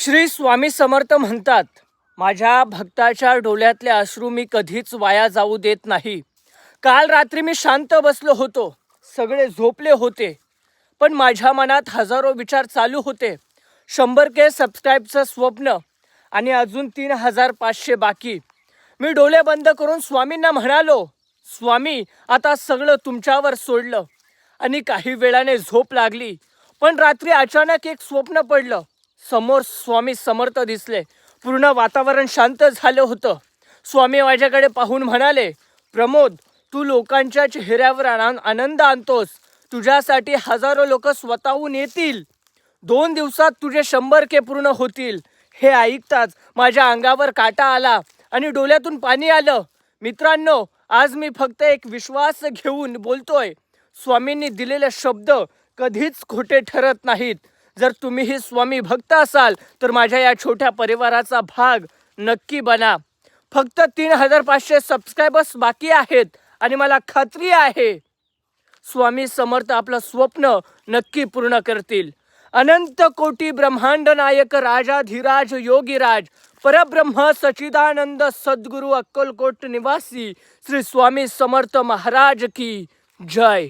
श्री स्वामी समर्थ म्हणतात, माझ्या भक्ताच्या डोळ्यातले अश्रू मी कधीच वाया जाऊ देत नाही. काल रात्री मी शांत बसलो होतो. सगळे झोपले होते. पण माझ्या मनात हजारो विचार चालू होते. 100K सबस्क्राईबचं स्वप्न आणि अजून 3,500 बाकी. मी डोळे बंद करून स्वामींना म्हणालो, स्वामी आता सगळं तुमच्यावर सोडलं. आणि काही वेळाने झोप लागली. पण रात्री अचानक एक स्वप्न पडलं. समोर स्वामी समर्थ दिसले. पूर्ण वातावरण शांत झालं होतं. स्वामी माझ्याकडे पाहून म्हणाले, प्रमोद, तू लोकांच्या चेहऱ्यावर आनंद आणतोस. तुझ्यासाठी हजारो लोक स्वतःहून येतील. 2 दिवसात तुझे 100K पूर्ण होतील. हे ऐकताच माझ्या अंगावर काटा आला आणि डोळ्यातून पाणी आलं. मित्रांनो, आज मी फक्त एक विश्वास घेऊन बोलतोय. स्वामींनी दिलेले शब्द कधीच खोटे ठरत नाहीत. जर तुम्हीही स्वामी भक्त असाल तर माझ्या या छोट्या परिवाराचा भाग नक्की बना. फक्त 3,500 सबस्क्रायबर्स बाकी आहेत आणि मला खात्री आहे स्वामी समर्थ आपलं स्वप्न नक्की पूर्ण करतील. अनंत कोटी ब्रह्मांड नायक राजाधिराज योगीराज परब्रह्म सच्चिदानंद सद्गुरु अक्कलकोट निवासी श्री स्वामी समर्थ महाराज की जय.